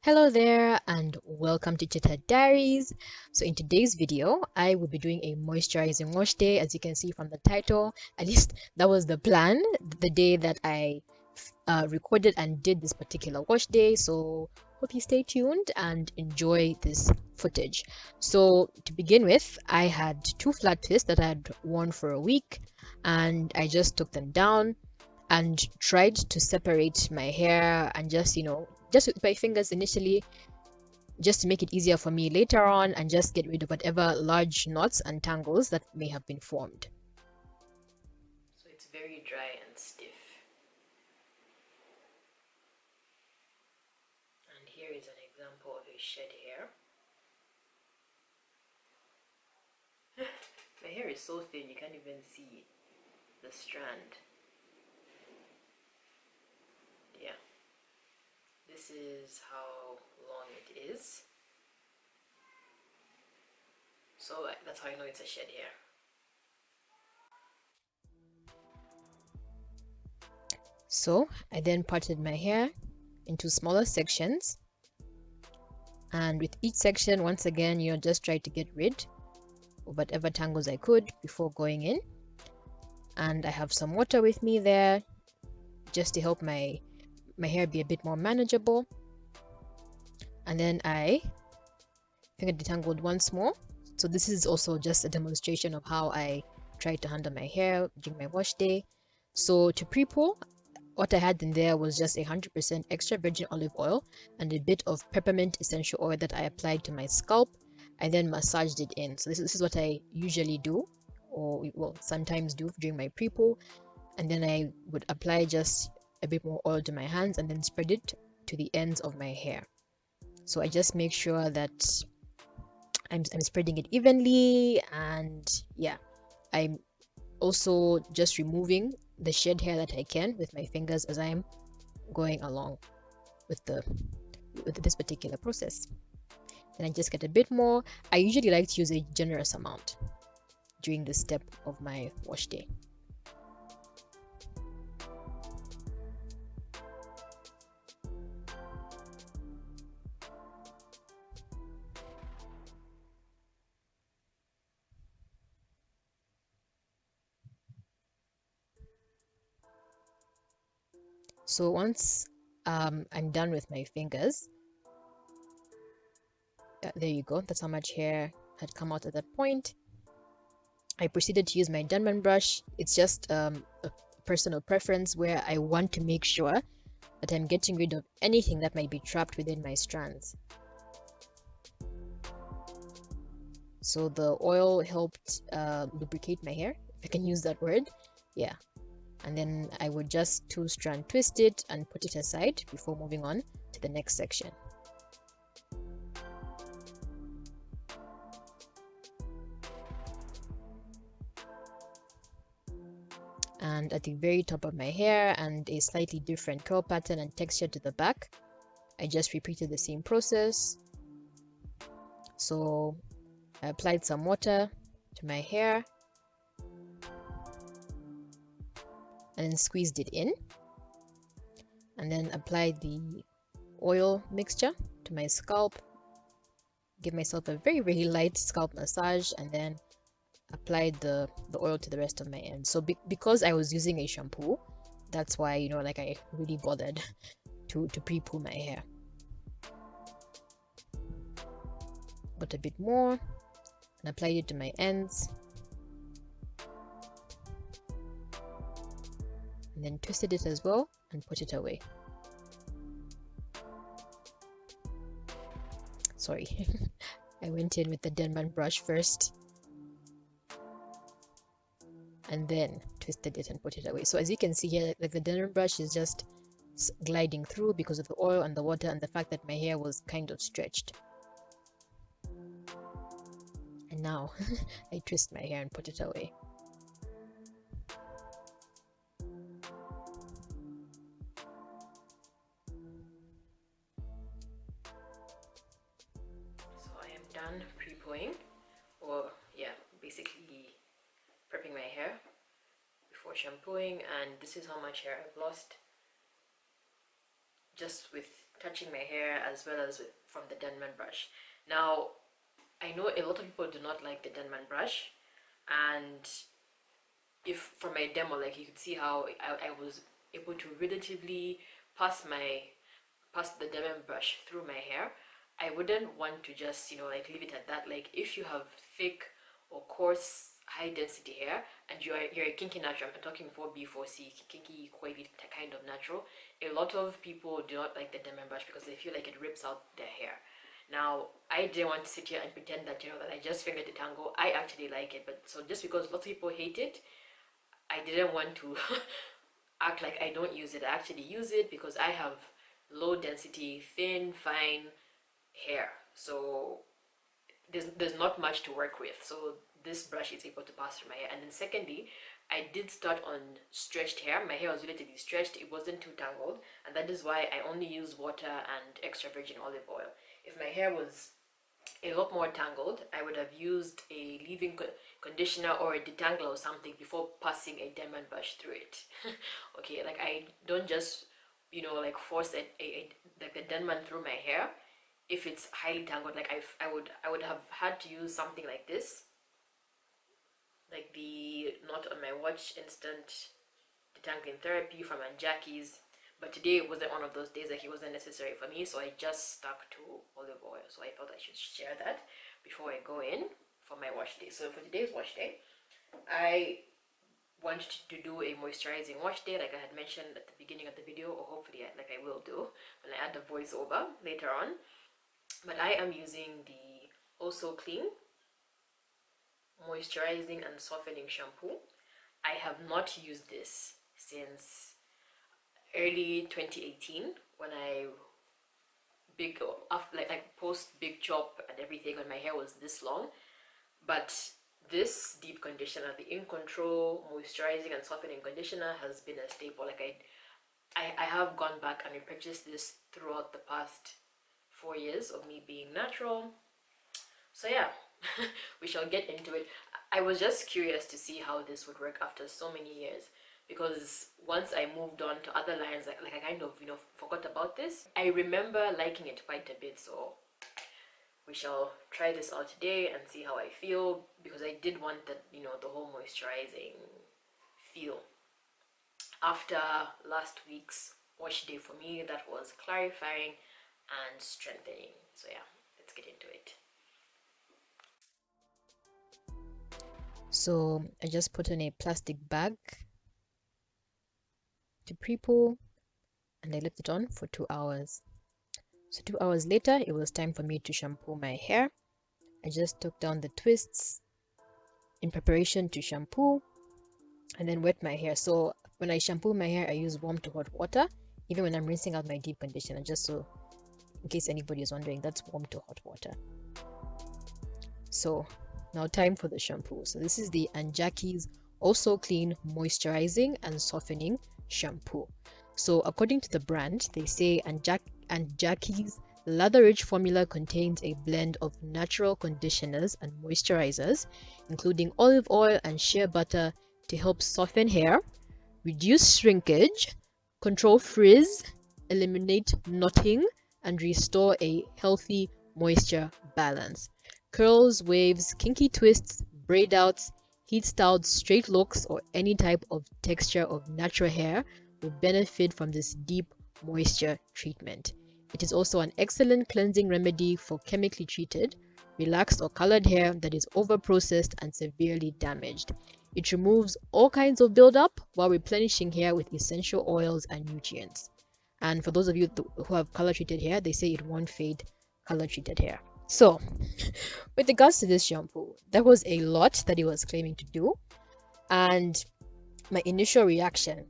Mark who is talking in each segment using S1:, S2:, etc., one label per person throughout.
S1: Hello there and welcome to Chitta Diaries. So in today's video, I will be doing a moisturizing wash day. As you can see from the title, at least that was the plan the day that I recorded and did this particular wash day. So hope you stay tuned and enjoy this footage. So to begin with, I had two flat twists that I had worn for a week, and I just took them down and tried to separate my hair and just with my fingers initially, just to make it easier for me later on, and just get rid of whatever large knots and tangles that may have been formed. So it's very dry and stiff. And here is an example of a shed hair. My hair is so thin you can't even see the strand. Yeah. This is how long it is. So that's how I know it's a shed hair. So I then parted my hair into smaller sections, and with each section, once again, just try to get rid of whatever tangles I could before going in. And I have some water with me there just to help my hair be a bit more manageable. And then I finger detangled once more. So this is also just a demonstration of how I try to handle my hair during my wash day. So to pre-poo, what I had in there was just 100% extra virgin olive oil and a bit of peppermint essential oil that I applied to my scalp. I then massaged it in. So this is what I usually do, or well, sometimes do during my pre-poo. And then I would apply just a bit more oil to my hands and then spread it to the ends of my hair. So I just make sure that I'm spreading it evenly, and yeah, I'm also just removing the shed hair that I can with my fingers as I'm going along with this particular process. Then I just get a bit more. I usually like to use a generous amount during this step of my wash day. So once I'm done with my fingers, there you go. That's how much hair had come out at that point. I proceeded to use my diamond brush. It's just a personal preference where I want to make sure that I'm getting rid of anything that might be trapped within my strands. So the oil helped lubricate my hair, if I can use that word. Yeah. And then I would just two-strand twist it and put it aside before moving on to the next section. And at the very top of my hair, and a slightly different curl pattern and texture to the back, I just repeated the same process. So I applied some water to my hair and then squeezed it in, and then applied the oil mixture to my scalp, give myself a very, very light scalp massage, and then applied the oil to the rest of my ends. So because I was using a shampoo, that's why I really bothered to pre-poo my hair. Got a bit more and applied it to my ends, and then twisted it as well and put it away. Sorry, I went in with the Denman brush first and then twisted it and put it away. So as you can see here, like the Denman brush is just gliding through because of the oil and the water and the fact that my hair was kind of stretched. And now I twist my hair and put it away. So I am done pre-pooing, or yeah, basically prepping my hair before shampooing, and this is how much hair I've lost just with touching my hair as well as from the Denman brush. Now, I know a lot of people do not like the Denman brush, and if from my demo, like, you could see how I was able to relatively pass the Denman brush through my hair. I wouldn't want to just, you know, like, leave it at that. Like, if you have thick or coarse high density hair and you're a kinky natural, I'm talking 4B, 4C, Kinky-Coily kind of natural, a lot of people do not like the Denman brush because they feel like it rips out their hair. Now, I didn't want to sit here and pretend that, you know, that I just fingered the tangle. I actually like it, but so just because lots of people hate it, I didn't want to act like I don't use it. I actually use it because I have low density, thin, fine hair, so there's not much to work with, so this brush is able to pass through my hair. And then secondly, I did start on stretched hair. My hair was relatively stretched, it wasn't too tangled, and that is why I only use water and extra virgin olive oil. If my hair was a lot more tangled, I would have used a leave-in conditioner or a detangler or something before passing a Denman brush through it. Okay, like, I don't just, you know, like, force like the Denman through my hair if it's highly tangled. Like, I would have had to use something like this, like the Not On My Watch Instant Detangling Therapy from Jackie's. But today wasn't one of those days, like, it wasn't necessary for me, so I just stuck to olive oil. So I thought I should share that before I go in for my wash day. So for today's wash day, I wanted to do a moisturizing wash day, like I had mentioned at the beginning of the video, or hopefully I will do when I add the voiceover later on. But I am using the Also Clean Moisturizing and Softening Shampoo. I have not used this since early 2018 when I post big chop and everything when my hair was this long. But this deep conditioner, the In Control Moisturizing and Softening Conditioner, has been a staple. Like, I have gone back and repurchased this throughout the past 4 years of me being natural. So yeah, we shall get into it. I was just curious to see how this would work after so many years, because once I moved on to other lines, like I kind of, you know, forgot about this. I remember liking it quite a bit, so we shall try this out today and see how I feel, because I did want that, you know, the whole moisturizing feel. After last week's wash day for me, that was clarifying and strengthening. So yeah, let's get into it. So I just put in a plastic bag to Prepoo and I left it on for 2 hours. So 2 hours later, it was time for me to shampoo my hair. I just took down the twists in preparation to shampoo and then wet my hair. So when I shampoo my hair, I use warm to hot water, even when I'm rinsing out my deep conditioner, just so in case anybody is wondering, that's warm to hot water. So now time for the shampoo. So this is the Jackie's Also Clean Moisturizing and Softening Shampoo. So according to the brand, they say Jackie's lather-rich formula contains a blend of natural conditioners and moisturizers, including olive oil and shea butter, to help soften hair, reduce shrinkage, control frizz, eliminate knotting, and restore a healthy moisture balance. Curls, waves, kinky twists, braid outs, heat-styled straight looks, or any type of texture of natural hair will benefit from this deep moisture treatment. It is also an excellent cleansing remedy for chemically treated, relaxed, or colored hair that is over-processed and severely damaged. It removes all kinds of buildup while replenishing hair with essential oils and nutrients. And for those of you who have color-treated hair, they say it won't fade color-treated hair. So, with regards to this shampoo, there was a lot that it was claiming to do, and my initial reaction,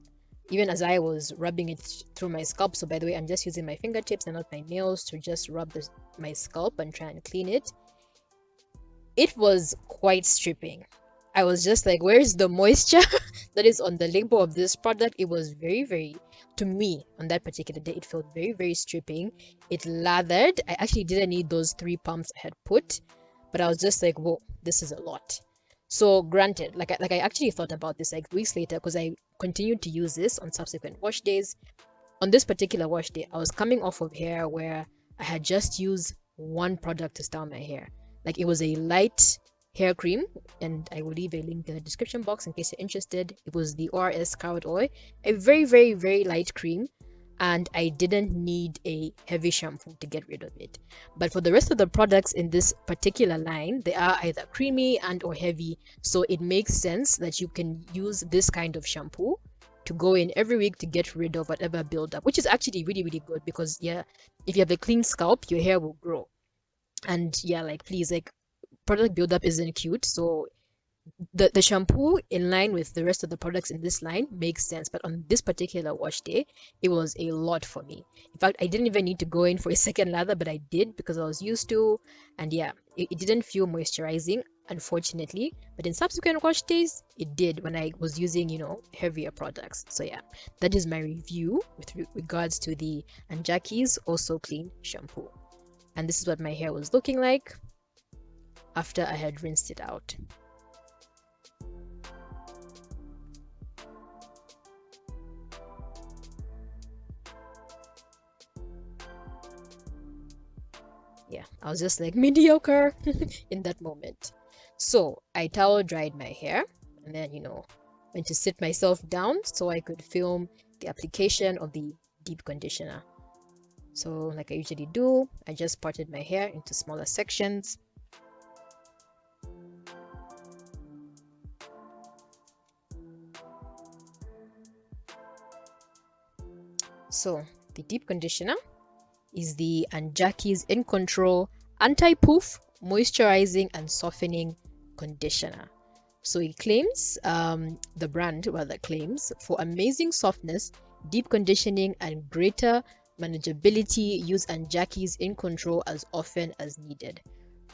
S1: even as I was rubbing it through my scalp, so by the way, I'm just using my fingertips and not my nails to just rub my scalp and try and clean it, it was quite stripping. I was just like, where is the moisture that is on the label of this product? It was very, to me, on that particular day, it felt very stripping. It lathered. I actually didn't need those 3 pumps I had put, but I was just like, whoa, this is a lot. So granted, like I actually thought about this like weeks later because I continued to use this on subsequent wash days. On this particular wash day, I was coming off of hair where I had just used one product to style my hair. Like it was a light hair cream, and I will leave a link in the description box in case you're interested. It was the ORS Carrot Oil, a very, very, very light cream, and I didn't need a heavy shampoo to get rid of it. But for the rest of the products in this particular line, they are either creamy and or heavy, so it makes sense that you can use this kind of shampoo to go in every week to get rid of whatever buildup, which is actually really, really good because yeah, if you have a clean scalp, your hair will grow. And yeah, like please, like product buildup isn't cute, so the shampoo in line with the rest of the products in this line makes sense, but on this particular wash day it was a lot for me. In fact, I didn't even need to go in for a second lather, but I did because I was used to. And yeah, it didn't feel moisturizing, unfortunately, but in subsequent wash days it did when I was using, you know, heavier products. So yeah, that is my review with regards to the Anjaki's Also Clean shampoo, and this is what my hair was looking like after I had rinsed it out. Yeah, I was just like mediocre in that moment. So I towel dried my hair and then, you know, went to sit myself down so I could film the application of the deep conditioner. So like I usually do, I just parted my hair into smaller sections. So the deep conditioner is the Anjaki's In Control Anti-Poof Moisturizing and Softening Conditioner. So it claims, the brand rather claims, for amazing softness, deep conditioning, and greater manageability, use Anjaki's In Control as often as needed.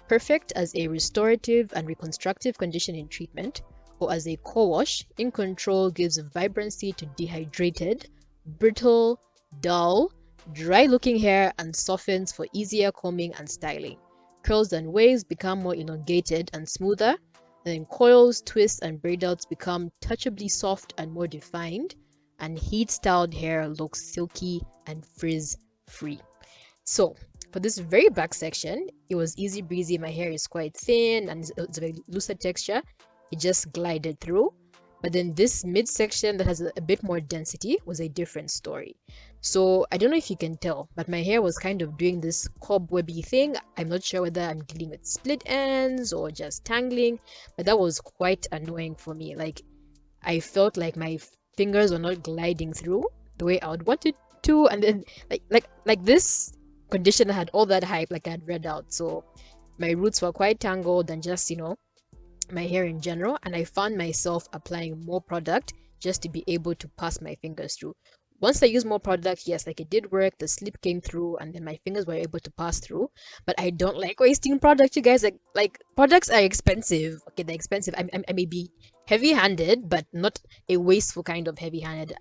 S1: Perfect as a restorative and reconstructive conditioning treatment, or as a co-wash, In Control gives vibrancy to dehydrated, brittle, dull, dry-looking hair and softens for easier combing and styling. Curls and waves become more elongated and smoother, and then coils, twists, and braid outs become touchably soft and more defined, and heat-styled hair looks silky and frizz-free. So, for this very back section, it was easy breezy. My hair is quite thin and it's a very looser texture. It just glided through. But then this midsection that has a bit more density was a different story. So I don't know if you can tell, but my hair was kind of doing this cobwebby thing. I'm not sure whether I'm dealing with split ends or just tangling, but that was quite annoying for me. Like I felt like my fingers were not gliding through the way I would want it to, and then like this conditioner had all that hype, like I had read out. So my roots were quite tangled and just, you know, my hair in general, and I found myself applying more product just to be able to pass my fingers through. Once I used more product, yes, like it did work, the slip came through and then my fingers were able to pass through. But I don't like wasting product, you guys. Like products are expensive. Okay, they're expensive. I may be heavy-handed, but not a wasteful kind of heavy-handed,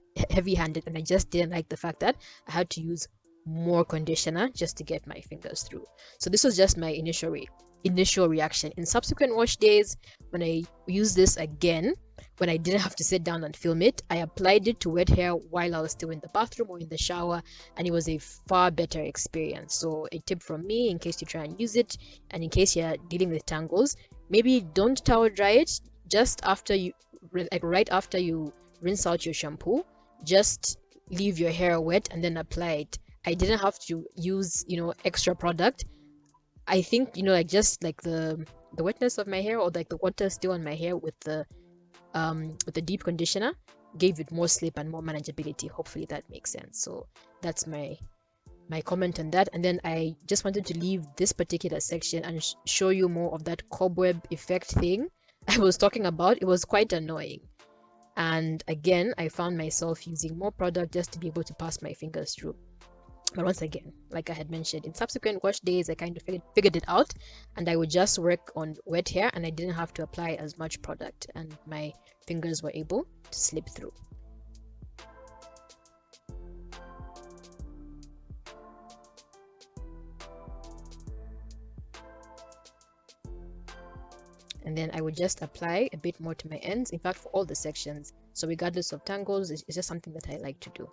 S1: and I just didn't like the fact that I had to use more conditioner just to get my fingers through. So this was just my initial reaction. In subsequent wash days, when I used this again, when I didn't have to sit down and film it, I applied it to wet hair while I was still in the bathroom or in the shower, and it was a far better experience. So a tip from me, in case you try and use it, and in case you're dealing with tangles, maybe don't towel dry it just after you, like right after you rinse out your shampoo. Just leave your hair wet and then apply it. I didn't have to use, you know, extra product. I think, you know, like just like the wetness of my hair, or like the water still on my hair with the deep conditioner, gave it more slip and more manageability. Hopefully that makes sense. So that's my comment on that. And then I just wanted to leave this particular section and show you more of that cobweb effect thing I was talking about. It was quite annoying. And again, I found myself using more product just to be able to pass my fingers through. But once again, like I had mentioned, in subsequent wash days, I kind of figured it out, and I would just work on wet hair, and I didn't have to apply as much product, and my fingers were able to slip through. and then I would just apply a bit more to my ends, in fact for all the sections. So regardless of tangles, it's just something that I like to do.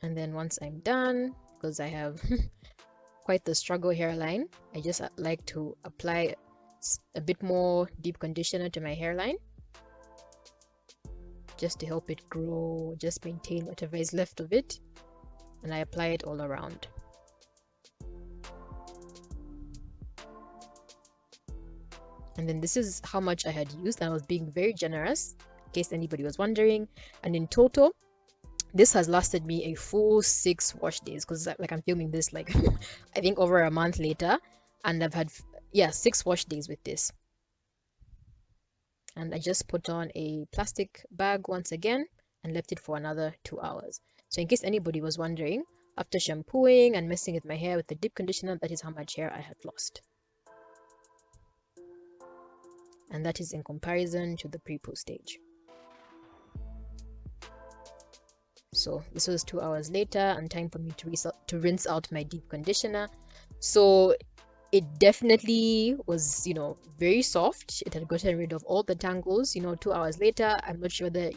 S1: And then once I'm done, because I have quite the struggle hairline, I just like to apply a bit more deep conditioner to my hairline just to help it grow, just maintain whatever is left of it, and I apply it all around. And then this is how much I had used. I was being very generous in case anybody was wondering, and in total this has lasted me a full 6 wash days, because like I'm filming this like I think over a month later, and I've had 6 wash days with this. And I just put on a plastic bag once again and left it for another 2 hours. So in case anybody was wondering, after shampooing and messing with my hair with the deep conditioner, that is how much hair I had lost. And that is in comparison to the Prepoo stage. So this was 2 hours later, and time for me to rinse out my deep conditioner. So it definitely was, you know, very soft. It had gotten rid of all the tangles. You know, 2 hours later, I'm not sure that,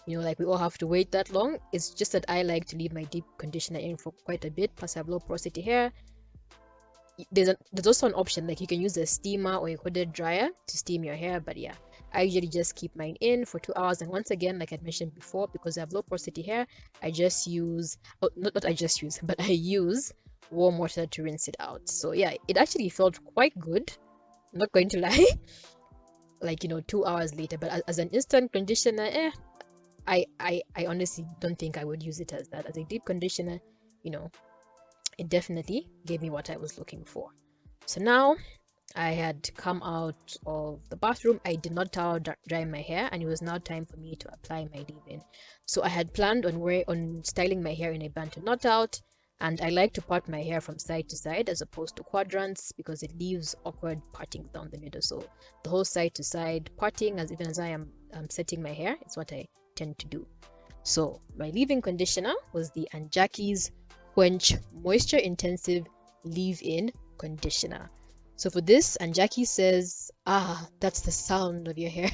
S1: you know, like we all have to wait that long. It's just that I like to leave my deep conditioner in for quite a bit, plus I have low porosity hair. There's also an option, like you can use a steamer or a hooded dryer to steam your hair, but yeah, I usually just keep mine in for 2 hours. And once again, like I mentioned before, because I have low porosity hair, I just use, but I use warm water to rinse it out. So yeah, it actually felt quite good, I'm not going to lie. Like, you know, 2 hours later. But as an instant conditioner, I honestly don't think I would use it as that. As a deep conditioner, you know, it definitely gave me what I was looking for. So now I had come out of the bathroom. I did not towel dry my hair, and it was now time for me to apply my leave-in. So I had planned on styling my hair in a bun to knot out, and I like to part my hair from side to side as opposed to quadrants, because it leaves awkward partings down the middle. So the whole side to side parting, even as I am setting my hair, is what I tend to do. So my leave-in conditioner was the Anjaki's Quench Moisture Intensive Leave-In Conditioner. So for this, Anjaki says, that's the sound of your hair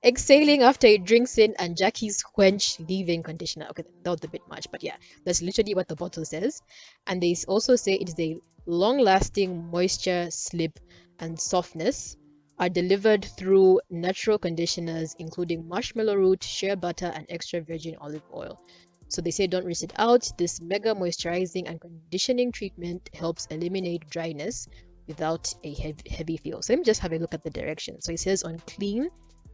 S1: exhaling after it drinks in Anjaki's Quench Leave-In Conditioner. Okay, that was a bit much, but yeah, that's literally what the bottle says. And they also say it is a long-lasting moisture, slip, and softness are delivered through natural conditioners, including marshmallow root, shea butter, and extra virgin olive oil. So they say don't rinse it out. This mega moisturizing and conditioning treatment helps eliminate dryness without a heavy feel. So let me just have a look at the directions. So it says on clean,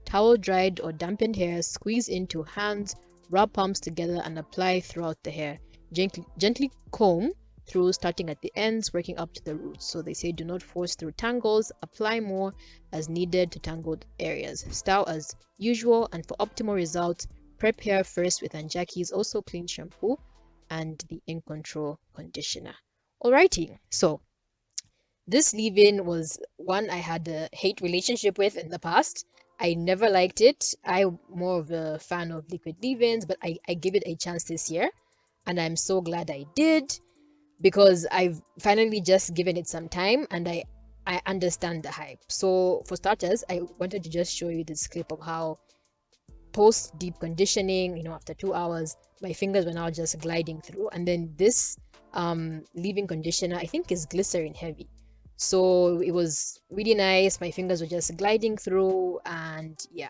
S1: towel dried or dampened hair, squeeze into hands, rub palms together and apply throughout the hair. Gently comb through, starting at the ends, working up to the roots. So they say do not force through tangles, apply more as needed to tangled areas. Style as usual, and for optimal results, prep hair first with Anjaki's also clean shampoo and the In Control conditioner. Alrighty, so this leave-in was one I had a hate relationship with in the past. I never liked it. I'm more of a fan of liquid leave-ins, but I gave it a chance this year, and I'm so glad I did, because I've finally just given it some time, and I understand the hype. So for starters, I wanted to just show you this clip of how post deep conditioning, you know, after 2 hours, my fingers were now just gliding through. And then this leave-in conditioner, I think, is glycerin heavy, so it was really nice. My fingers were just gliding through, and yeah,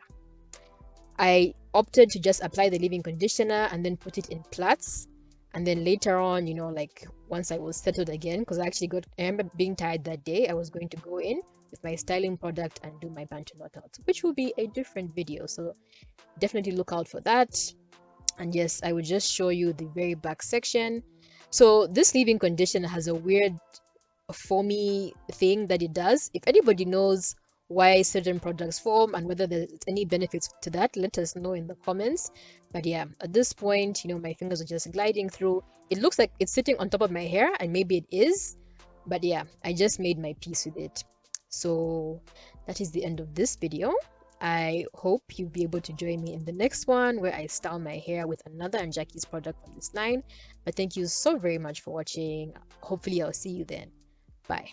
S1: I opted to just apply the leave-in conditioner and then put it in plaits. And then later on, you know, like once I was settled again, because I remember being tired that day, I was going to go in with my styling product and do my band to knot out, which will be a different video, so definitely look out for that. And yes, I would just show you the very back section. So this leave-in conditioner has a weird foamy thing that it does. If anybody knows why certain products foam and whether there's any benefits to that, let us know in the comments. But yeah, at this point, you know, my fingers are just gliding through. It looks like it's sitting on top of my hair, and maybe it is, but yeah, I just made my peace with it. So that is the end of this video. I hope you'll be able to join me in the next one where I style my hair with another and Jackie's product from this line. But thank you so very much for watching. Hopefully I'll see you then. Bye.